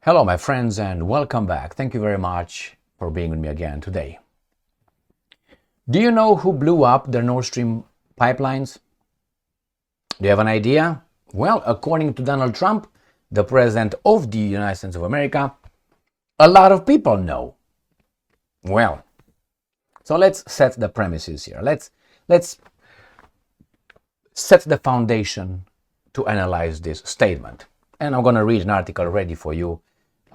Hello, my friends, and welcome back. Thank you very much for being with me again today. Do you know who blew up the Nord Stream pipelines? Do you have an idea? Well, according to Donald Trump, the president of the United States of America, a lot of people know. Well, so let's set the premises here. Let's set the foundation to analyze this statement. And I'm going to read an article ready for you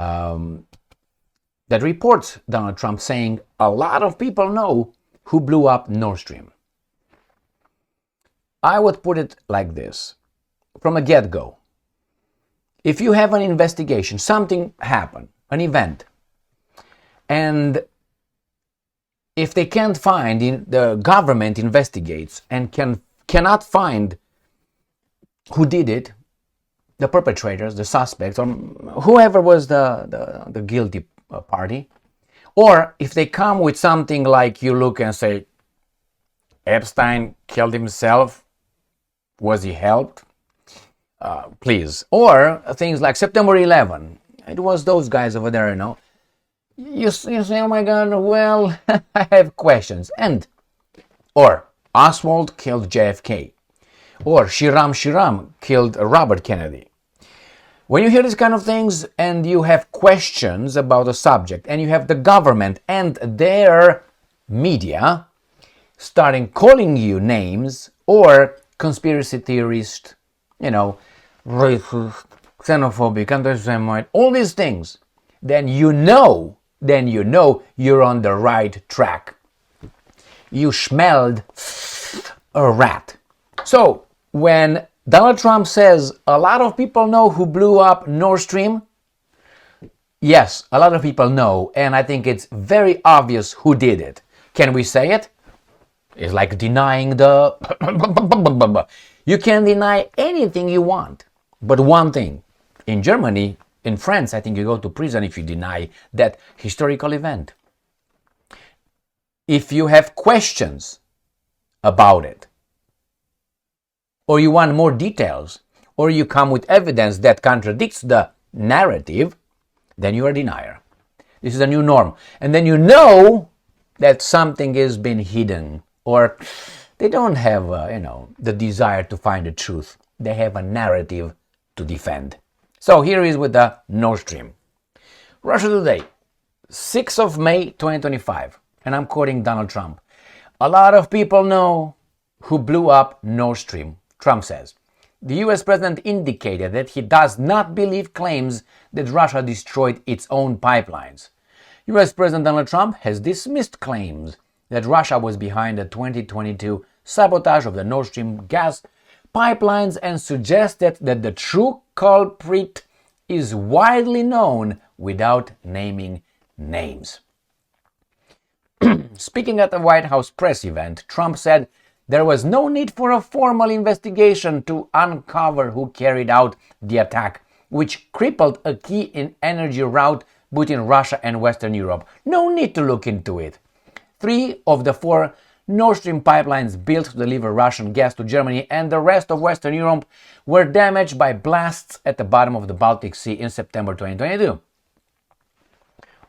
that reports Donald Trump saying a lot of people know who blew up Nord Stream. I would put it like this. From a get-go, if you have an investigation, something happened, an event, and if they can't find, the government investigates and cannot find who did it, the perpetrators, the suspects, or whoever was the guilty party, or if they come with something like you look and say, Epstein killed himself, was he helped? Please. Or things like September 11, it was those guys over there, you say, oh my God, well, I have questions. Or Oswald killed JFK. Or Shiram killed Robert Kennedy. When you hear these kind of things and you have questions about a subject and you have the government and their media starting calling you names or conspiracy theorist, racist, xenophobic, anti-Semite, all these things, then you know you're on the right track. You smelled a rat. So, when Donald Trump says a lot of people know who blew up Nord Stream, yes, a lot of people know, and I think it's very obvious who did it. Can we say it? It's like denying the... You can deny anything you want, but one thing. In Germany, in France, I think you go to prison if you deny that historical event. If you have questions about it, or you want more details, or you come with evidence that contradicts the narrative, then you are a denier. This is a new norm. And then you know that something has been hidden, or they don't have, the desire to find the truth. They have a narrative to defend. So here is with the Nord Stream. Russia Today, 6th of May 2025, and I'm quoting Donald Trump. A lot of people know who blew up Nord Stream. Trump says, the US president indicated that he does not believe claims that Russia destroyed its own pipelines. US President Donald Trump has dismissed claims that Russia was behind the 2022 sabotage of the Nord Stream gas pipelines and suggested that the true culprit is widely known without naming names. Speaking at the White House press event, Trump said there was no need for a formal investigation to uncover who carried out the attack, which crippled a key energy route between Russia and Western Europe. No need to look into it. 3 of the 4 Nord Stream pipelines built to deliver Russian gas to Germany and the rest of Western Europe were damaged by blasts at the bottom of the Baltic Sea in September 2022.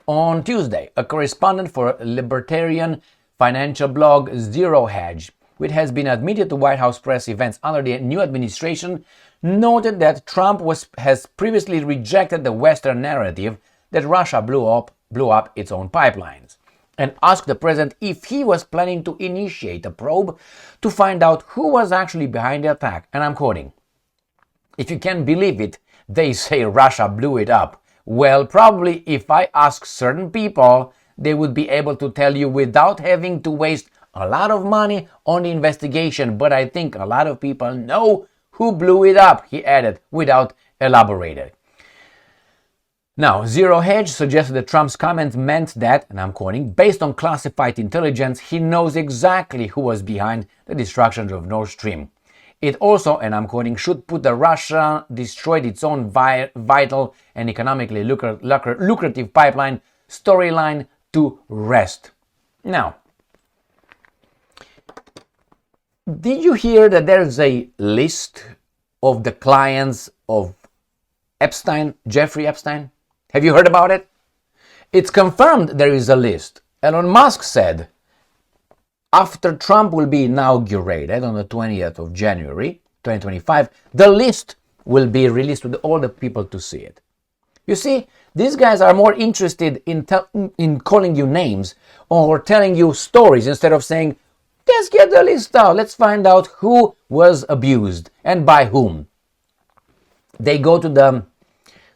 On Tuesday, a correspondent for libertarian financial blog Zero Hedge, which has been admitted to White House press events under the new administration, noted that Trump has previously rejected the Western narrative that Russia blew up its own pipelines, and asked the president if he was planning to initiate a probe to find out who was actually behind the attack. And I'm quoting, "If you can believe it, they say Russia blew it up. Well, probably if I ask certain people, they would be able to tell you without having to waste a lot of money on the investigation, but I think a lot of people know who blew it up," he added, without elaborating. Now, Zero Hedge suggested that Trump's comment meant that, and I'm quoting, based on classified intelligence, he knows exactly who was behind the destruction of Nord Stream. It also, and I'm quoting, should put the Russia destroyed its own vital and economically lucrative pipeline storyline to rest. Now, did you hear that there's a list of the clients of Epstein, Jeffrey Epstein? Have you heard about it? It's confirmed there is a list. Elon Musk said after Trump will be inaugurated on the 20th of January 2025, the list will be released to all the people to see it. You see, these guys are more interested in calling you names or telling you stories instead of saying, let's get the list out, let's find out who was abused and by whom. They go to the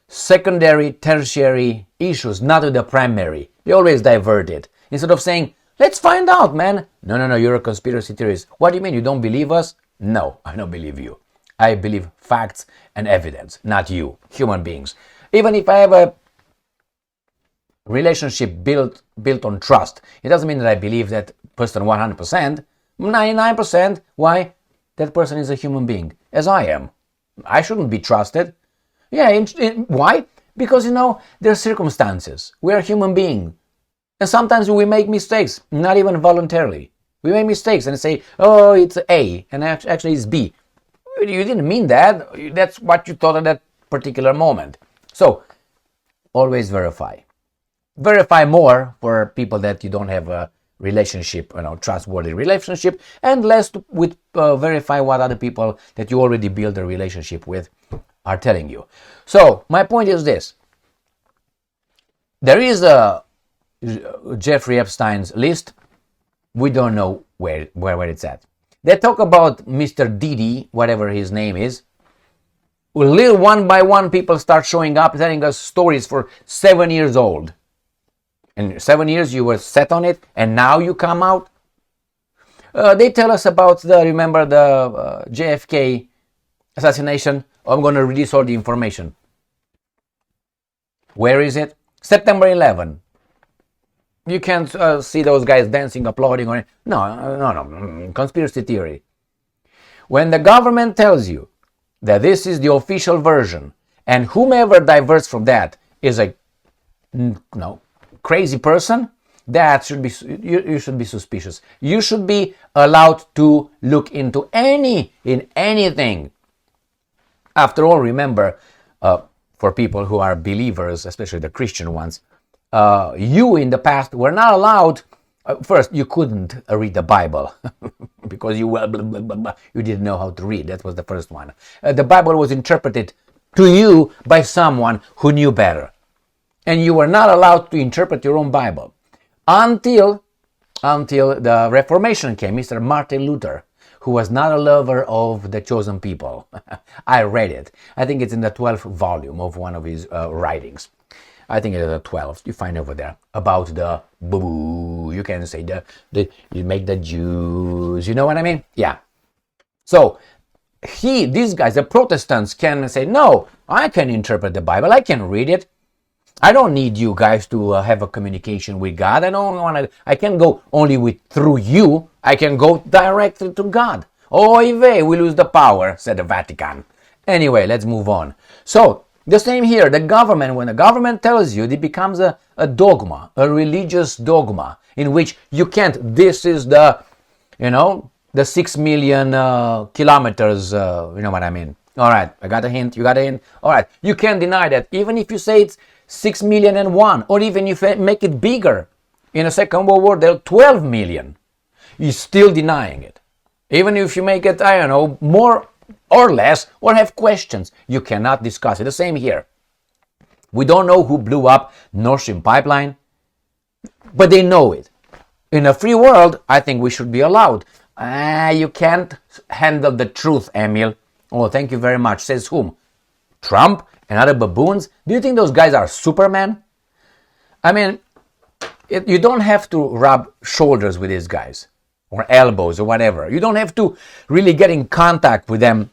secondary, tertiary issues, not to the primary. They always divert it. Instead of saying, let's find out, man. No, you're a conspiracy theorist. What do you mean, you don't believe us? No, I don't believe you. I believe facts and evidence, not you, human beings. Even if I have a relationship built on trust, it doesn't mean that I believe that person 100%, 99%. Why? That person is a human being, as I am. I shouldn't be trusted. Yeah, why? Because, there are circumstances. We are human beings. And sometimes we make mistakes, not even voluntarily. We make mistakes and say, oh, it's A, and actually it's B. You didn't mean that. That's what you thought at that particular moment. So, always verify. Verify more for people that you don't have a relationship, trustworthy relationship, and less with verify what other people that you already build a relationship with are telling you. So, my point is this. There is a Jeffrey Epstein's list. We don't know where it's at. They talk about Mr. Didi, whatever his name is. Little one by one people start showing up telling us stories for 7 years old. In 7 years you were set on it and now you come out. They tell us about remember the JFK assassination. I'm going to release all the information. Where is it? September 11. You can't see those guys dancing, applauding on it. No. Conspiracy theory. When the government tells you that this is the official version, and whomever diverts from that is a crazy person, that should be you should be suspicious. You should be allowed to look into anything. After all, remember, for people who are believers, especially the Christian ones, you in the past were not allowed. First, you couldn't read the Bible because you didn't know how to read. That was the first one. The Bible was interpreted to you by someone who knew better, and you were not allowed to interpret your own Bible until the Reformation came. Mr. Martin Luther, who was not a lover of the chosen people. I read it. I think it's in the 12th volume of one of his writings. I think it's the 12th. You find over there about the boo. You can say you make the Jews. You know what I mean? Yeah. So these guys, the Protestants, can say, no, I can interpret the Bible. I can read it. I don't need you guys to have a communication with God. I can go only through you. I can go directly to God. Oy vey, we lose the power, said the Vatican. Anyway, let's move on. So, the same here. The government, when the government tells you, it becomes a dogma, a religious dogma, in which you can't, this is the 6 million kilometers, you know what I mean. All right, I got a hint, you got a hint. All right, you can't deny that. Even if you say it's 6,000,001, or even if you make it bigger. In the Second World War, there were 12 million. You're still denying it. Even if you make it, more or less, or have questions, you cannot discuss it. The same here. We don't know who blew up Nord Stream pipeline, but they know it. In a free world, I think we should be allowed. You can't handle the truth, Emil. Oh, thank you very much. Says whom? Trump and other baboons? Do you think those guys are Superman? I mean, you don't have to rub shoulders with these guys or elbows or whatever. You don't have to really get in contact with them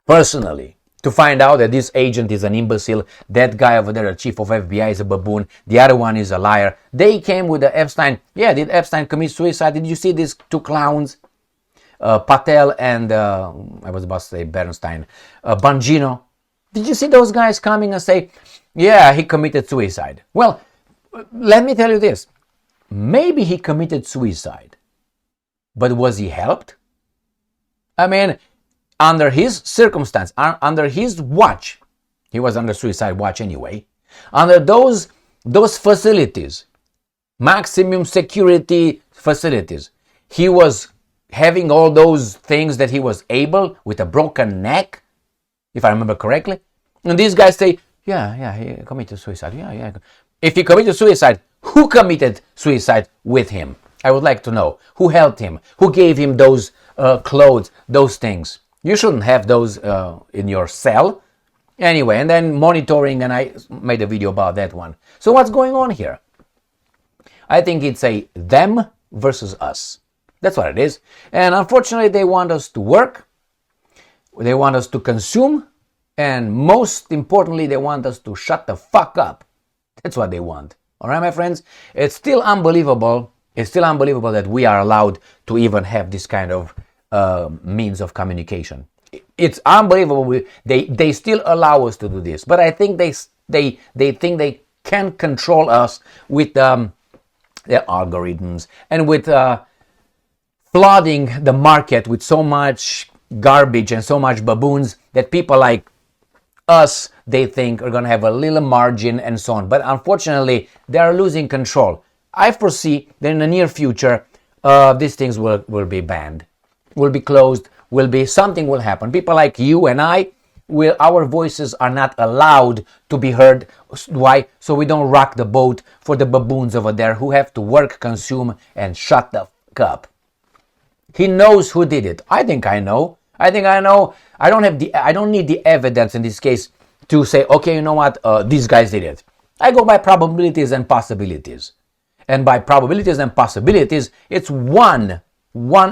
personally to find out that this agent is an imbecile, that guy over there, the chief of FBI, is a baboon, the other one is a liar. They came with the Epstein. Yeah, did Epstein commit suicide? Did you see these two clowns? Patel and, I was about to say Bernstein, Bongino. Did you see those guys coming and say, yeah, he committed suicide? Well, let me tell you this. Maybe he committed suicide, but was he helped? I mean, under his circumstance, under his watch, he was under suicide watch anyway, Under those facilities, maximum security facilities, he was having all those things that he was able with a broken neck, if I remember correctly. And these guys say, yeah, he committed suicide. Yeah. If he committed suicide, who committed suicide with him? I would like to know. Who helped him? Who gave him those clothes, those things? You shouldn't have those in your cell. Anyway, and then monitoring, and I made a video about that one. So what's going on here? I think it's a them versus us. That's what it is. And unfortunately, they want us to work. They want us to consume. And most importantly, they want us to shut the fuck up. That's what they want. All right, my friends? It's still unbelievable. It's still unbelievable that we are allowed to even have this kind of means of communication. It's unbelievable. They still allow us to do this. But I think they think they can control us with their algorithms and with flooding the market with so much garbage and so much baboons that people like us, they think, are going to have a little margin and so on. But unfortunately, they are losing control. I foresee that in the near future, these things will be banned, will be closed, something will happen. People like you and I, our voices are not allowed to be heard. Why? So we don't rock the boat for the baboons over there who have to work, consume, and shut the fuck up. He knows who did it. I think I know. I know. I don't need the evidence in this case to say, okay, you know what, these guys did it. I go by probabilities and possibilities. And by probabilities and possibilities, it's one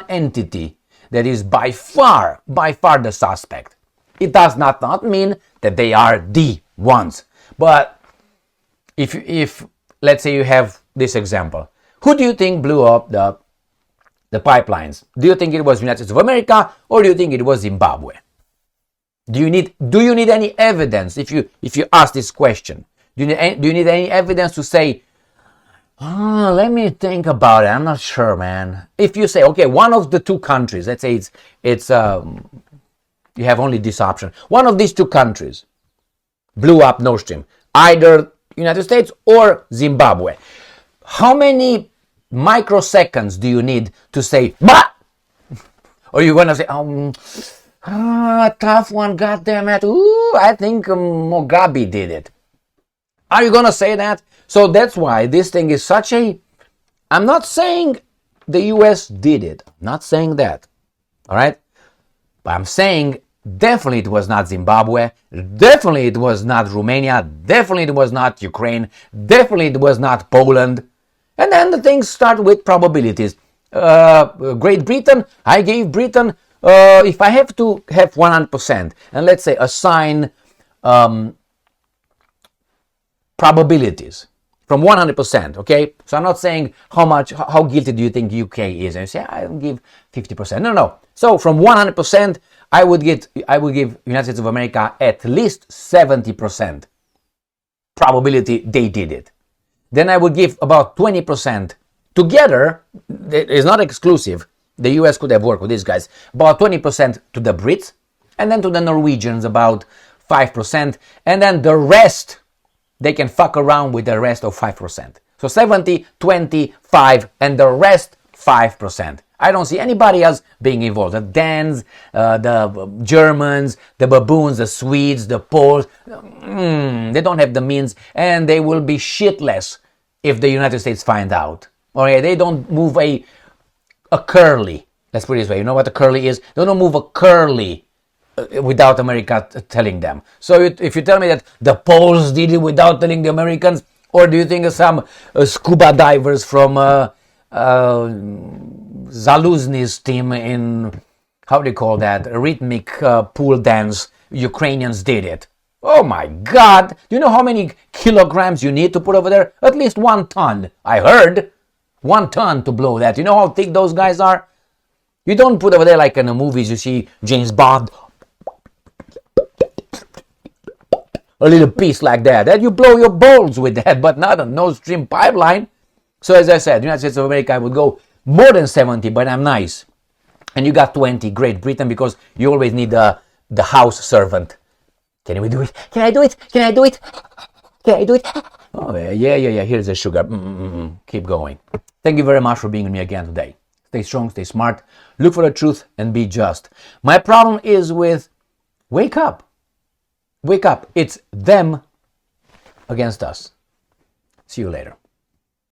entity that is by far the suspect. It does not mean that they are the ones. But if let's say you have this example, who do you think blew up the pipelines? Do you think it was United States of America or do you think it was Zimbabwe? Do you need any evidence if you ask this question? Do you need any evidence to say, let me think about it, I'm not sure, man. If you say, okay, one of the two countries, let's say it's you have only this option. One of these two countries blew up Nord Stream, either United States or Zimbabwe. How many microseconds do you need to say, bah! Or you're going to say, tough one, goddamn it. Ooh, I think Mugabe did it. Are you going to say that? So that's why this thing is such a... I'm not saying the US did it. I'm not saying that. All right? But I'm saying definitely it was not Zimbabwe. Definitely it was not Romania. Definitely it was not Ukraine. Definitely it was not Poland. And then the things start with probabilities. Great Britain, I gave Britain, if I have to have 100%, and let's say assign probabilities from 100%, okay? So I'm not saying how guilty do you think UK is? And you say, I will give 50%. No. So from 100%, I would give United States of America at least 70% probability they did it. Then I would give about 20% together. It is not exclusive. The US could have worked with these guys. About 20% to the Brits, and then to the Norwegians about 5%, and then the rest, they can fuck around with the rest of 5%. So 70, 20, 5, and the rest 5%. I don't see anybody else being involved. The Danes, the Germans, the baboons, the Swedes, the Poles, they don't have the means, and they will be shitless if the United States find out. Okay, they don't move a curly. Let's put it this way. You know what a curly is? They don't move a curly without America telling them. So if you tell me that the Poles did it without telling the Americans, or do you think some scuba divers from Zaluzny's team in, how do you call that, rhythmic pool dance, Ukrainians did it? Oh my God! Do you know how many kilograms you need to put over there? At least 1 ton. I heard 1 ton to blow that. You know how thick those guys are? You don't put over there like in the movies you see James Bond. A little piece like that. That you blow your balls with that, but not a Nord Stream pipeline. So as I said, United States of America, I would go more than 70, but I'm nice. And you got 20, Great Britain, because you always need the house servant. Can we do it? Can I do it? Can I do it? Okay, do it. Oh, yeah. Here's the sugar. Keep going. Thank you very much for being with me again today. Stay strong, stay smart, look for the truth, and be just. My problem is with wake up. Wake up. It's them against us. See you later.